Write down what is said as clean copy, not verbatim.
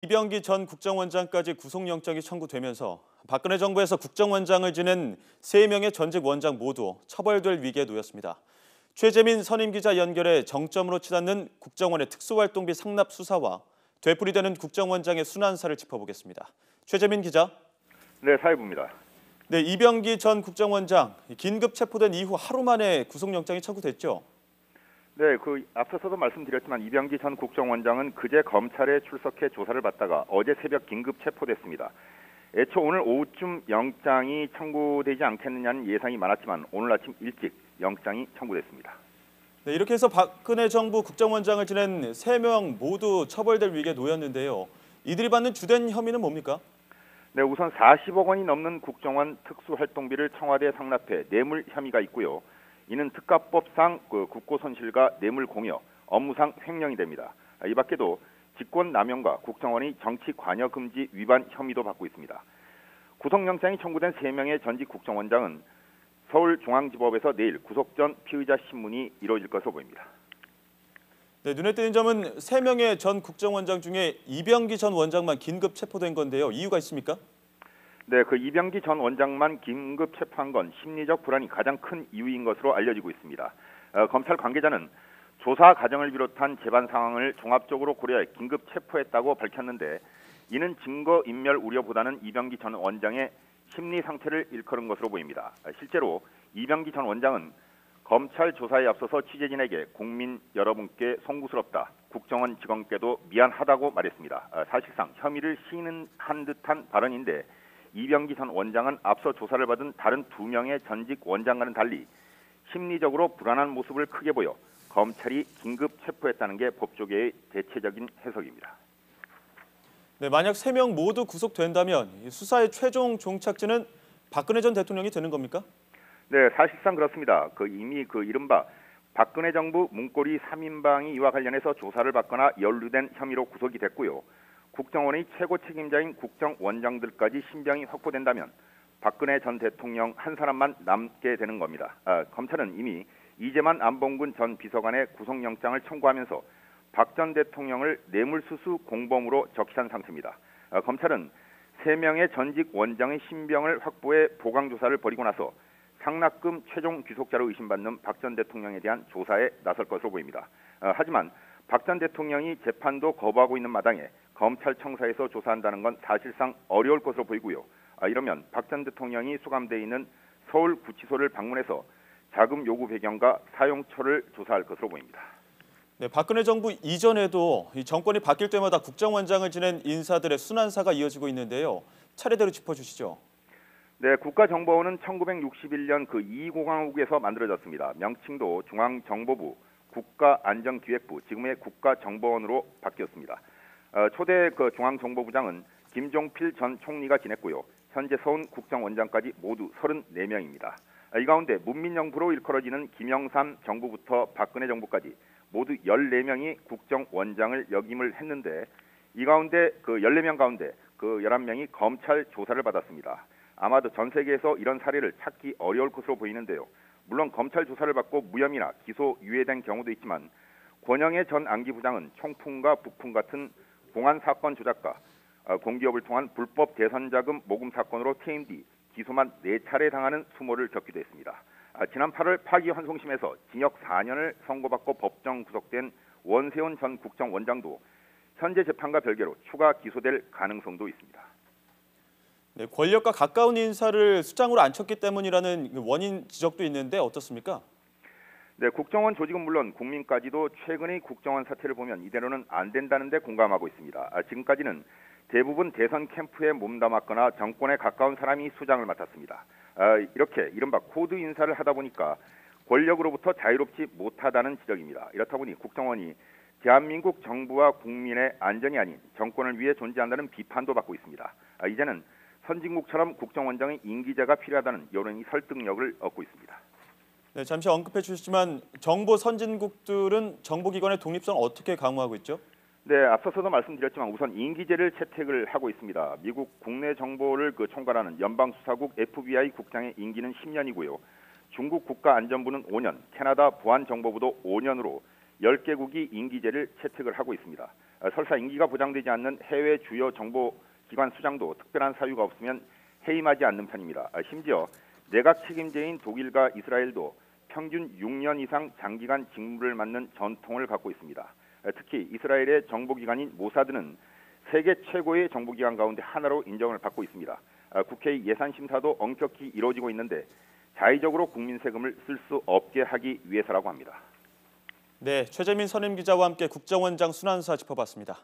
이병기 전 국정원장까지 구속영장이 청구되면서 박근혜 정부에서 국정원장을 지낸 3명의 전직 원장 모두 처벌될 위기에 놓였습니다. 최재민 선임기자 연결해 정점으로 치닫는 국정원의 특수활동비 상납 수사와 되풀이되는 국정원장의 순환사를 짚어보겠습니다. 최재민 기자. 네, 사회부입니다. 네, 이병기 전 국정원장 긴급 체포된 이후 하루 만에 구속영장이 청구됐죠? 네, 앞서서도 말씀드렸지만 이병기 전 국정원장은 그제 검찰에 출석해 조사를 받다가 어제 새벽 긴급 체포됐습니다. 애초 오늘 오후쯤 영장이 청구되지 않겠느냐는 예상이 많았지만 오늘 아침 일찍 영장이 청구됐습니다. 네, 이렇게 해서 박근혜 정부 국정원장을 지낸 3명 모두 처벌될 위기에 놓였는데요. 이들이 받는 주된 혐의는 뭡니까? 네, 우선 40억 원이 넘는 국정원 특수활동비를 청와대에 상납해 뇌물 혐의가 있고요. 이는 특가법상 국고손실과 뇌물 공여, 업무상 횡령이 됩니다. 이 밖에도 직권남용과 국정원의 정치 관여 금지 위반 혐의도 받고 있습니다. 구속영장이 청구된 3명의 전직 국정원장은 서울중앙지법에서 내일 구속 전 피의자 신문이 이루어질 것으로 보입니다. 네, 눈에 띄는 점은 3명의 전 국정원장 중에 이병기 전 원장만 긴급 체포된 건데요. 이유가 있습니까? 네, 이병기 전 원장만 긴급 체포한 건 심리적 불안이 가장 큰 이유인 것으로 알려지고 있습니다. 검찰 관계자는 조사 과정을 비롯한 재반 상황을 종합적으로 고려해 긴급 체포했다고 밝혔는데 이는 증거인멸 우려보다는 이병기 전 원장의 심리 상태를 일컬은 것으로 보입니다. 실제로 이병기 전 원장은 검찰 조사에 앞서서 취재진에게 국민 여러분께 송구스럽다, 국정원 직원께도 미안하다고 말했습니다. 사실상 혐의를 시인한 듯한 발언인데 이병기 전 원장은 앞서 조사를 받은 다른 2명의 전직 원장과는 달리 심리적으로 불안한 모습을 크게 보여 검찰이 긴급 체포했다는 게 법조계의 대체적인 해석입니다. 네, 만약 3명 모두 구속된다면 수사의 최종 종착지는 박근혜 전 대통령이 되는 겁니까? 네, 사실상 그렇습니다. 이미 이른바 박근혜 정부 문고리 3인방이 이와 관련해서 조사를 받거나 연루된 혐의로 구속이 됐고요. 국정원의 최고 책임자인 국정원장들까지 신병이 확보된다면 박근혜 전 대통령 한 사람만 남게 되는 겁니다. 검찰은 이미 이재만 안봉근 전 비서관의 구속영장을 청구하면서 박 전 대통령을 뇌물수수 공범으로 적시한 상태입니다. 검찰은 3명의 전직 원장의 신병을 확보해 보강조사를 벌이고 나서 상납금 최종 귀속자로 의심받는 박 전 대통령에 대한 조사에 나설 것으로 보입니다. 하지만 박 전 대통령이 재판도 거부하고 있는 마당에 검찰청사에서 조사한다는 건 사실상 어려울 것으로 보이고요. 이러면 박 전 대통령이 수감돼 있는 서울구치소를 방문해서 자금 요구 배경과 사용처를 조사할 것으로 보입니다. 네, 박근혜 정부 이전에도 이 정권이 바뀔 때마다 국정원장을 지낸 인사들의 순환사가 이어지고 있는데요. 차례대로 짚어주시죠. 네, 국가정보원은 1961년 이2공화국에서 만들어졌습니다. 명칭도 중앙정보부, 국가안전기획부, 지금의 국가정보원으로 바뀌었습니다. 초대 중앙정보부장은 김종필 전 총리가 지냈고요. 현재 서훈 국정원장까지 모두 34명입니다. 이 가운데 문민정부로 일컬어지는 김영삼 정부부터 박근혜 정부까지 모두 14명이 국정원장을 역임을 했는데 이 가운데 14명 가운데 11명이 검찰 조사를 받았습니다. 아마도 전 세계에서 이런 사례를 찾기 어려울 것으로 보이는데요. 물론 검찰 조사를 받고 무혐의나 기소 유예된 경우도 있지만 권영애 전 안기부장은 총풍과 북풍 같은 공안 사건 조작과 공기업을 통한 불법 대선자금 모금 사건으로 퇴임 뒤 기소만 4차례 당하는 수모를 겪기도 했습니다. 지난 8월 파기환송심에서 징역 4년을 선고받고 법정 구속된 원세훈 전 국정원장도 현재 재판과 별개로 추가 기소될 가능성도 있습니다. 네, 권력과 가까운 인사를 수장으로 앉혔기 때문이라는 원인 지적도 있는데 어떻습니까? 네, 국정원 조직은 물론 국민까지도 최근의 국정원 사태를 보면 이대로는 안 된다는 데 공감하고 있습니다. 지금까지는 대부분 대선 캠프에 몸담았거나 정권에 가까운 사람이 수장을 맡았습니다. 이렇게 이른바 코드 인사를 하다 보니까 권력으로부터 자유롭지 못하다는 지적입니다. 이렇다 보니 국정원이 대한민국 정부와 국민의 안전이 아닌 정권을 위해 존재한다는 비판도 받고 있습니다. 이제는 선진국처럼 국정원장의 임기제가 필요하다는 여론이 설득력을 얻고 있습니다. 네, 잠시 언급해 주셨지만 정보 선진국들은 정보기관의 독립성을 어떻게 강화하고 있죠? 네, 앞서서도 말씀드렸지만 우선 임기제를 채택을 하고 있습니다. 미국 국내 정보를 총괄하는 연방수사국 FBI 국장의 임기는 10년이고요. 중국 국가안전부는 5년, 캐나다 보안정보부도 5년으로 10개국이 임기제를 채택을 하고 있습니다. 설사 임기가 보장되지 않는 해외 주요 정보기관 수장도 특별한 사유가 없으면 해임하지 않는 편입니다. 심지어 내각 책임제인 독일과 이스라엘도 평균 6년 이상 장기간 직무를 맡는 전통을 갖고 있습니다. 특히 이스라엘의 정보기관인 모사드는 세계 최고의 정보기관 가운데 하나로 인정을 받고 있습니다. 국회 예산심사도 엄격히 이루어지고 있는데 자의적으로 국민 세금을 쓸 수 없게 하기 위해서라고 합니다. 네, 최재민 선임 기자와 함께 국정원장 순환사 짚어봤습니다.